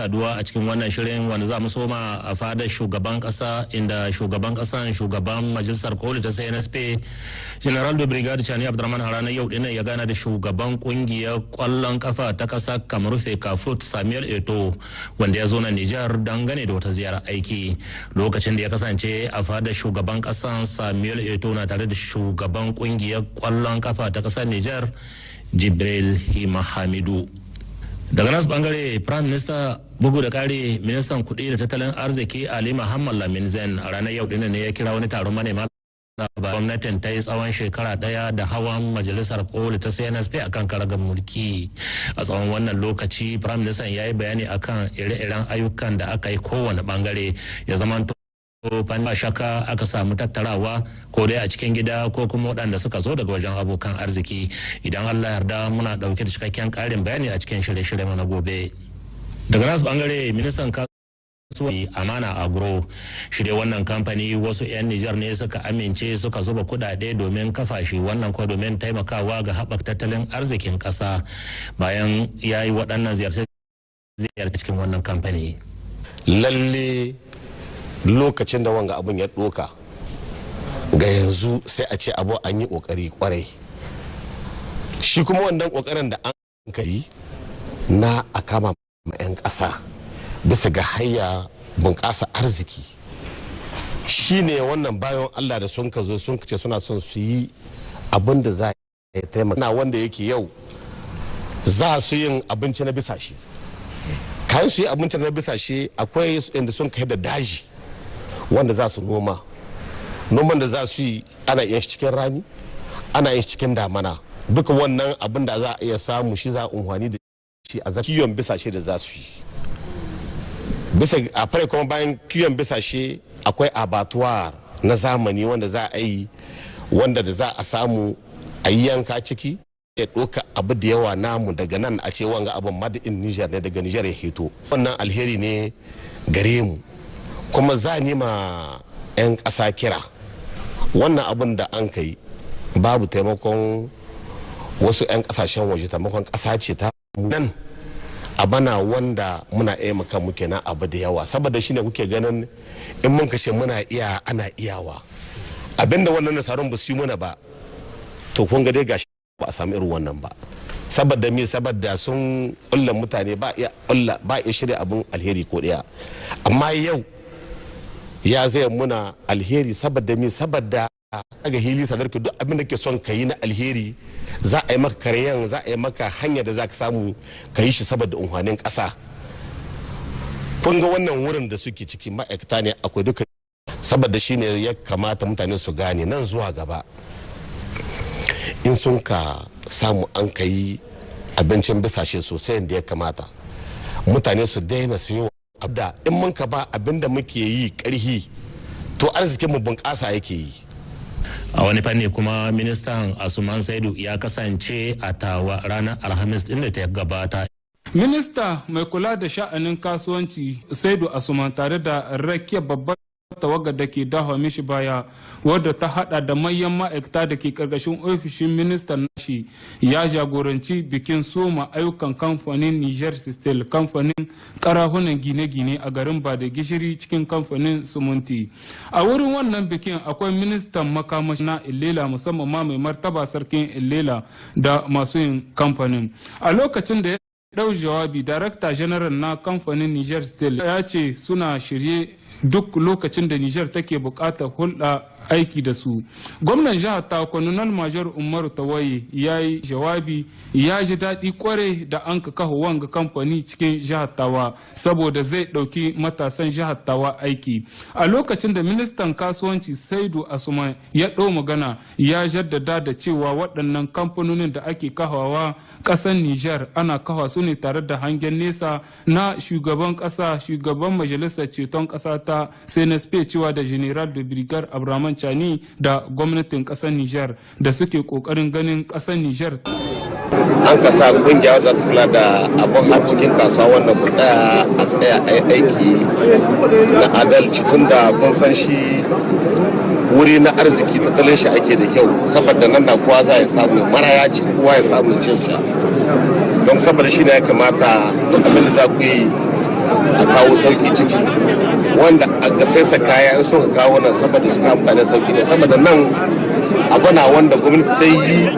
saduwa a cikin wannan shirin wanda za mu soma a fadar shugaban kasa inda shugaban majalisar koli ta CNSP General de Brigade Chani Abdurrahman a ranar yau dinnan ya gana da shugaban kungiyar kwallon kafa ta kasa Kamaru Fekafut Samuel Eto'o wanda ya zo na Nijar dangane da wata ziyara aiki. Lokacin da ya kasance a fadar shugaban kasan, Samuel Eto'o na tare da shugaban kungiyar kwallon kafa ta kasar Nijar Jibril Hima Hamidu. Daga nasu bangare, Prime Minister bugu da kare ministan kudi da tattalin arziki Ali Muhammad Lamin Zen a ranar yau dinnan ne ya kira wani taron manema labarai. Gwamnatin ta yi tsawon shekara daya da hawan majalisar koli ta CNSP akan karagar mulki. A tsawon wannan lokaci, Prime Minister ya yi bayani akan ire-iren ayyukan da aka yi kowane bangare ya zama ba shaka aka samu tattarawa ko dai a cikin gida ko kuma waɗanda suka zo daga wajen abokan arziki. Idan Allah yarda muna ɗauke da cikakken ƙarin bayani a cikin shirye-shirye na gobe. Daga nasu bangare, ministan kasuwanci Amana Agro shirye wannan kamfani wasu 'yan Nijar ne suka amince suka zuba kuɗaɗe domin kafa shi, wannan ko domin taimakawa ga haɓaka tattalin arzikin ƙasa bayan ya yi waɗannan ziyarce cikin wannan kamfani. Lalle lokacin da wanga abun ya doka ga yanzu sai a ce abu an yi kokari kwarai, shi kuma wannan kokarin da an kai na a kama 'yan ƙasa bisa ga hayya bunƙasa arziki shine wannan bayan Allah da sun ka zo sun ce suna son su yi abin da za a taimaka na wanda yake yau za su yin abinci na bisa shi. Kayan su yi abinci na bisa shi akwai inda sun kai da daji wanda za su noman da za su yi ana yin shi cikin rani, ana yin shi cikin damana. Duka wannan abin da za a iya samu shi za a unhwani da shi a kiwon bisashe da za su yi. Bisa a fara kuma bayan kiwon bisashe akwai abatuwar na zamani wanda za a yi, wanda da za a samu a yi yanka ciki ya ɗauka abu da yawa namu daga nan a ce wanga abin made in Niger ne, daga Niger ya hito. Wannan alheri ne gare mu, kuma za ni ma 'yan ƙasa kira wannan abin da an kai babu taimakon wasu 'yan ƙasashen waje, taimakon ƙasa ce ta nan a bana wanda muna iya maka muke na abu da yawa, saboda shine kuke ganin in mun kashe muna iya ana iyawa abinda wannan nasarun ba su yi muna ba, to kun ga dai gashi ba a samu irin wannan ba. Saboda me? Saboda sun ƙulla mutane ba iya shirya abin alheri ko ɗaya, amma yau ya zai muna alheri. Saboda me? Saboda daga hili sadarki duk abin da ke son ka yi na alheri za a yi maka karyan, za a yi maka hanyar da za ka samu ka yi shi saboda unhwanin ƙasa. Kun ga wannan wurin da suke ciki ma'aikata ne akwai duka, saboda shi ne ya kamata mutane su gane nan zuwa gaba in sun ka samu an ka yi abincin bisashe sosai da ya kamata, mutane su daina siyo abda. In mun ka ba abin da muke yi karhi to arzikin mu bunƙasa yake yi. A wani fanni kuma, ministan Asuman Saidu ya kasance a Tawa ranar Alhamis din da ta gabata. Minista mai kula da sha'anin kasuwanci Saidu Asuman tare da rakiyar babbar tawagar da ke dawo mishi baya, wadda ta hada da manyan ma'aikata da ke karkashin ofishin ministan nashi, ya jagoranci bikin soma ayyukan kamfanin Niger Steel, kamfanin karahunan gine-gine a garin Bada Gishiri cikin kamfanin sumunti. A wurin wannan bikin akwai ministan makamashi na Ilela, musamman ma mai martaba sarkin Ilela da masu yin kamfanin. A lokacin da ya dau jawabi, darakta general na kamfanin Niger Steel ya ce suna shirye duk lokacin da Niger take bukatar hulɗa aiki da su. Gwamnan jihar ta Colonel Major Umaru Tawaye ya yi jawabi, ya ji daɗi kwarai da an ka kawo wanga kamfani cikin jihar Tawa saboda zai ɗauki matasan jihar Tawa aiki. A lokacin da ministan kasuwanci Saidu Asuman ya ɗau magana, ya jaddada da cewa waɗannan kamfanonin da ake kawawa ƙasar Niger ana kawa su ne tare da hangen nesa na shugaban ƙasa, shugaban majalisar ceton ƙasa ta CNSP cewa da General de Brigade Abdurrahman Chani da gwamnatin ƙasar Niger da suke ƙoƙarin ganin ƙasar Niger. An kasa kungiya za ta kula da abin harkokin kasuwa wannan ku tsaya a yi aiki na adalci, tunda kun san shi wuri na arziki tattalin shi ake da kyau, saboda nan na kowa za ya samu maraya ci, kowa ya samu cin sha. Don saboda shi ne ya kamata duk abin da za ku yi a kawo sauki ciki, wanda a sai kaya in suka kawo nan saboda su kawo mutane sauki ne, saboda nan abuna wanda gwamnati ta yi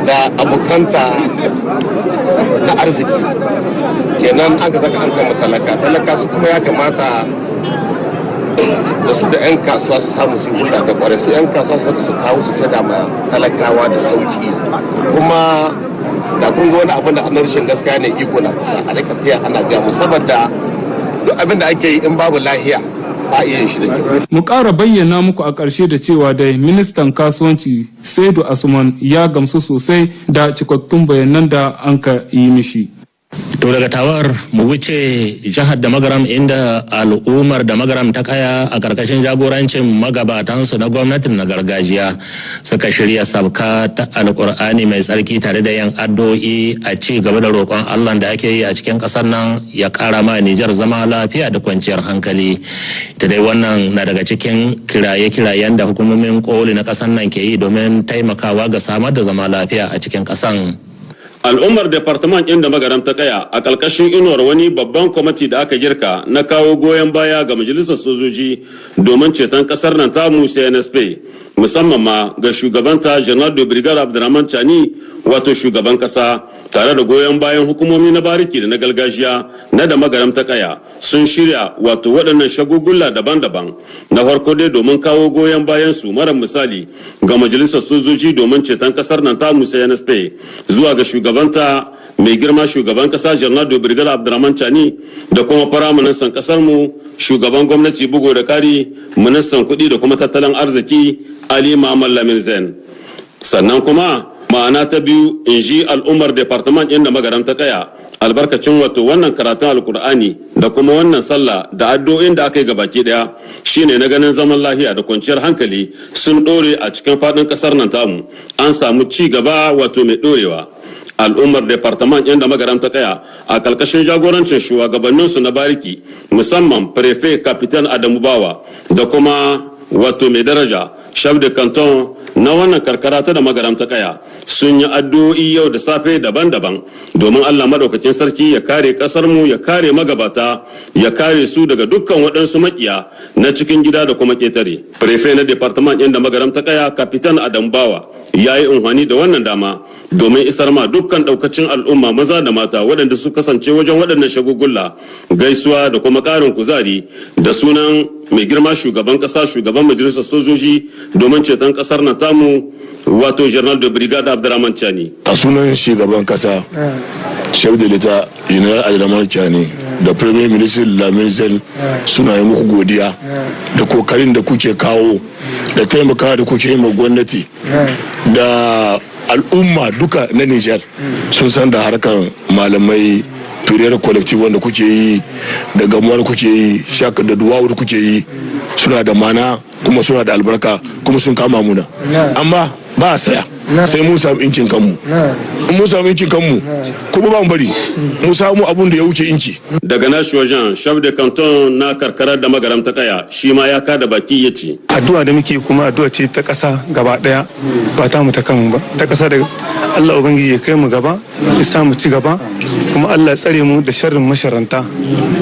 da abokanta na arziki kenan aka zaka an kama talaka su kuma ya kamata da su da 'yan kasuwa su samu su hulɗa ta kware, su 'yan kasuwa su kawo su sada ma talakawa da sauki, kuma da kun ga wani abin da annar rashin gaskiya ne iko na kusa a rika tiya ana gaya mu, saboda duk abin da ake yi in babu lahiya ba iya yin shi da kyau. Mu ƙara bayyana muku a ƙarshe da cewa dai ministan kasuwanci Saidu Asuman ya gamsu sosai da cikakkun bayanan da an ka yi mishi. To daga tawar mu wuce jihar da magaram, inda al'ummar da magaram ta kaya a karkashin jagorancin magabatansu na gwamnatin na gargajiya suka shirya sabka ta alkur'ani mai tsarki tare da yin addu'o'i a ci gaba da roƙon Allah da ake yi a cikin ƙasar nan ya ƙara ma Nijar zama lafiya da kwanciyar hankali. Ta dai wannan na daga cikin kiraye-kirayen da hukumomin koli na ƙasar nan ke yi domin taimakawa ga samar da zama lafiya a cikin ƙasar. Al'ummar departament ɗin da magaram ta kaya a ƙarƙashin inuwar wani babban kwamiti da aka girka na kawo goyon baya ga majalisar sojoji domin ceton ƙasar nan tamu CNSP, musamman ma ga shugabanta General de Brigade Abdurrahman Chani, wato shugaban ƙasa, tare da goyon bayan hukumomi na bariki da na gargajiya na da magaram ta kaya sun shirya wato waɗannan shagugula daban-daban. Na farko dai domin kawo goyon bayan su mara misali ga majalisar sojoji domin ceton ƙasar nan tamu CNSP zuwa ga shugabanta mai girma shugaban kasa General de Brigade Abdurrahman Chani da kuma firaministan kasar mu shugaban gwamnati bugo da kari ministan kuɗi da kuma tattalin arziki Ali Muhammad Lamin Zain. Sannan kuma ma'ana ta biyu in ji al'ummar departament ɗin da magaram ta kaya albarkacin wato wannan karatun alkur'ani da kuma wannan sallah da addu'o'in da aka yi gabaki daya shine na ganin zaman lafiya da kwanciyar hankali sun ɗore a cikin faɗin ƙasar nan tamu, an samu ci gaba wato mai ɗorewa. Al'ummar departament ɗin da magaram ta kaya a ƙarƙashin jagorancin shugabanninsu na bariki musamman prefe kapitan Adamu Bawa da kuma wato mai daraja chef de canton na wannan karkara ta da magaram ta kaya sun yi addu'o'i yau da safe daban-daban domin Allah madaukakin sarki ya kare kasar mu, ya kare magabata, ya kare su daga dukkan waɗansu makiya na cikin gida da kuma ketare. Prefe na department ɗin da magaram ta kaya kapitan Adam Bawa ya yi unhwani da wannan dama domin isar ma dukkan ɗaukacin al'umma maza da mata waɗanda su kasance wajen waɗannan shagugulla gaisuwa da kuma ƙarin kuzari da sunan mai girma shugaban ƙasa, shugaban majalisar sojoji domin ceton ƙasar na tamu wato General de Brigade Abdurrahman Chani. A sunan shugaban kasa Chef de l'État General Abdurrahman Chani da Premier Minister Lamin Zain suna yi muku godiya da kokarin da kuke kawo da taimakawa da kuke yi ma gwamnati da al'umma duka na Nijar sun san da harkar malamai turiyar collective wanda kuke yi da gamuwa da kuke yi shaka da duwawu da kuke yi suna da mana kuma suna da albarka kuma sun kama muna amma ba a saya sai mun samu inkin kanmu in mun samu inkin kanmu kuma ba mu bari mun samu abun da ya wuce inki. Daga nashi wajen chef de canton na karkarar da magaram ta kaya shi ma ya kada baki ya ce addu'a da muke kuma addu'a ce ta ƙasa gaba ɗaya ba ta mu ta kanmu ba ta ƙasa da Allah ubangiji ya kai mu gaba ya sa mu ci gaba kuma Allah tsare mu da sharrin masharanta.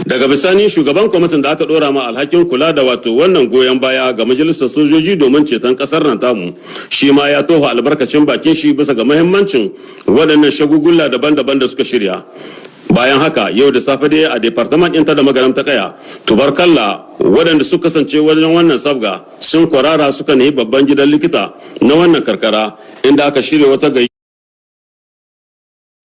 Daga bisani shugaban kwamitin da aka dora ma alhakin kula da wato wannan goyon baya ga majalisar sojoji domin ceton kasar nan tamu shi ma ya toho albarkacin bakin shi bisa ga muhimmancin waɗannan shagugula daban-daban da suka shirya. Bayan haka yau da safe dai a departament ɗinta da magaram ta kaya tubarkalla waɗanda suka kasance wajen wannan sabga sun kwarara suka nahi babban gidan likita na wannan karkara inda aka shirya wata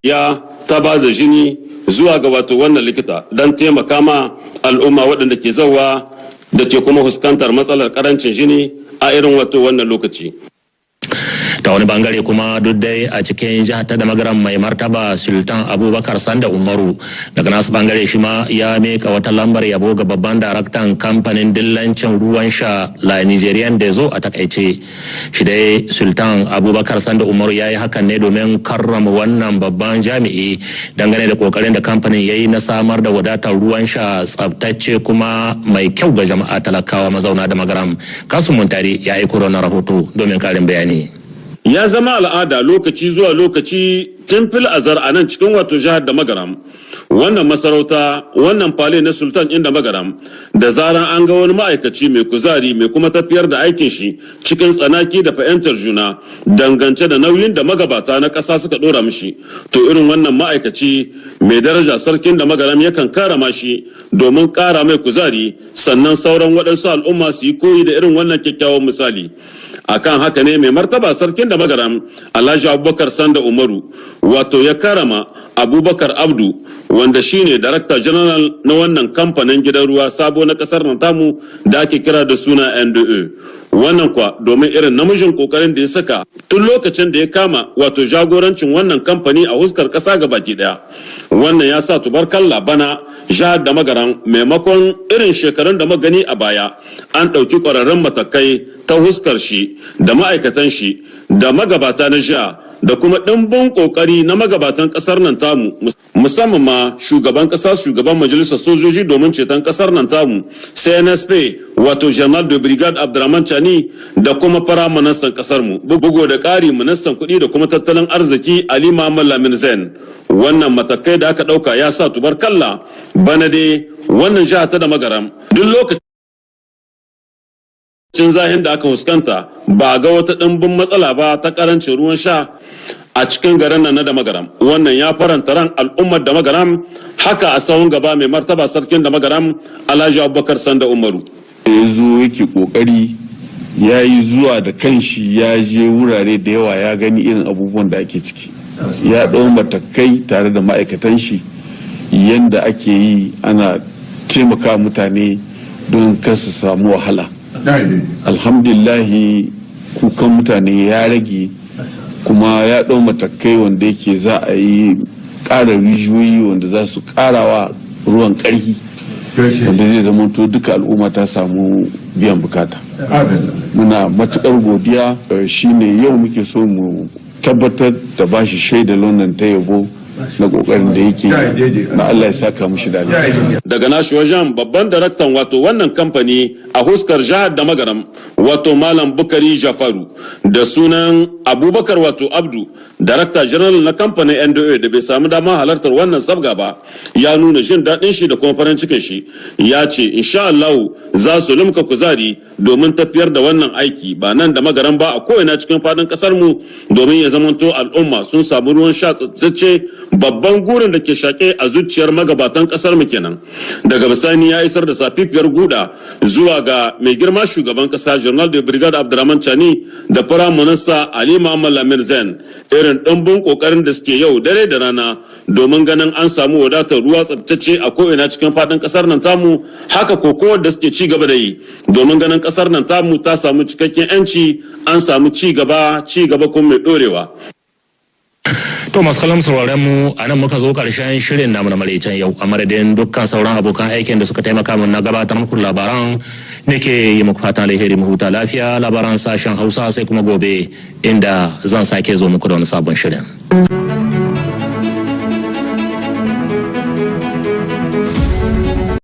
ya ta ba da jini zuwa ga wato wannan likita don taimaka ma al'umma waɗanda ke zauwa da ke kuma fuskantar matsalar karancin jini a irin wato wannan lokaci. ta wani bangare kuma duk dai a cikin jihar ta da magaran mai martaba sultan abubakar sanda umaru daga nasu bangare shi ma ya mika wata lambar yabo ga babban daraktan kamfanin dillancin ruwan sha la nigerian da zo a takaice shi dai sultan abubakar sanda umaru ya yi hakan ne domin karrama wannan babban jami'i dangane da kokarin da kamfanin ya yi na samar da wadatar ruwan sha tsabtacce kuma mai kyau ga jama'a talakawa mazauna da magaram. Kasu Muntari ya aiko da rahoto domin karin bayani. Ya zama al'ada lokaci zuwa lokaci tun fil azar a nan cikin wato jihar da magaram wannan masarauta wannan fale na sultan inda magaram da zaran an ga wani ma'aikaci mai kuzari mai kuma tafiyar da aikin shi cikin tsanaki da fahimtar juna dangance da nauyin da magabata na ƙasa suka ɗora mishi, to irin wannan ma'aikaci mai daraja sarkin da magaram yakan karama shi domin ƙara mai kuzari, sannan sauran waɗansu al'umma su yi koyi da irin wannan kyakkyawan misali. Akan haka ne mai martaba sarkin da magaram Alhaji Abubakar Sanda Umaru wato ya karama Abubakar Abdu wanda shine Darakta General na wannan kamfanin gidan ruwa sabo na kasar nan tamu da ake kira da suna NDE. Wannan kwa domin irin namijin kokarin da ya saka tun lokacin da ya kama wato jagorancin wannan kamfani a huskar kasa baki daya. Wannan ya sa tubarkalla bana jihar da magaran maimakon irin shekarun da magani a baya an ɗauki ƙwararrun matakai ta huskar shi da ma'aikatan shi da magabata na jiha da kuma ɗimbin ƙoƙari na magabatan ƙasar nan tamu, musamman ma shugaban ƙasa shugaban majalisar sojoji domin ceton ƙasar nan tamu CNSP wato General de Brigade Abdurrahman Chani da kuma firaministan ƙasar mu, bugu da ƙari ministan kuɗi da kuma tattalin arziki Ali Muhammad Lamin Zain. Wannan matakai da aka ɗauka ya sa tubarkalla bana dai wannan jiha ta da magaram duk lokacin zahin da aka fuskanta ba ga wata ɗimbin matsala ba ta ƙarancin ruwan sha a cikin garin nan na da magaram. Wannan ya faranta ran al'ummar da magaram, haka a sahun gaba mai martaba sarkin da magaram Alhaji Abubakar Sanda Umaru ya zo yake kokari ya yi zuwa da kanshi ya je wurare da yawa ya gani irin abubuwan da ake ciki, ya ɗau matakai tare da ma'aikatan shi yadda ake yi ana taimaka mutane don kar su samu wahala. Alhamdulillahi kukan mutane ya rage kuma ya ɗau matakai wanda yake za a yi ƙara rijiyoyi wanda za su ƙarawa ruwan ƙarfi wanda zai zama to duka al'umma ta samu biyan bukata. Muna matuƙar godiya, shine yau muke so mu tabbatar da bashi shaidar wannan ta yabo na kokarin da yake na Allah ya saka mushi da alheri. Daga nashi wajen babban daraktan wato wannan kamfani a huskar jihar da magaram wato Malam Bukari Jafaru da sunan Abubakar wato Abdu darakta general na kamfanin NDA da bai samu dama halartar wannan sabga ba, ya nuna jin daɗin shi da kuma farin cikin shi. Ya ce insha Allah za su limka kuzari domin tafiyar da wannan aiki ba nan da magaram ba a ko'ina cikin fadin kasar mu domin ya zamanto al'umma sun samu ruwan sha tsatsace, babban gurin da ke shaƙe a zuciyar magabatan ƙasar mu kenan. Daga bisani ya isar da safifiyar guda zuwa ga mai girma shugaban ƙasa General de Brigade Abdurrahman Chani da Prime Minister Ali Muhammad Lamin Zain irin ɗumbin ƙoƙarin da suke yau dare da rana domin ganin an samu wadatar ruwa tsabtacce a ko'ina cikin faɗin ƙasar nan tamu, haka kokowar da suke ci gaba da yi domin ganin ƙasar nan tamu ta samu cikakken 'yanci, an samu ci gaba kuma mai ɗorewa. To masu kalam sauraron mu a nan muka zo karshen shirin namu na maraicen yau, a madadin dukkan sauran abokan aikin da suka taimaka min na gabatar muku labaran nake yi muku fatan alheri, mu huta lafiya. Labaran sashen Hausa sai kuma gobe inda zan sake zo muku da wani sabon shirin.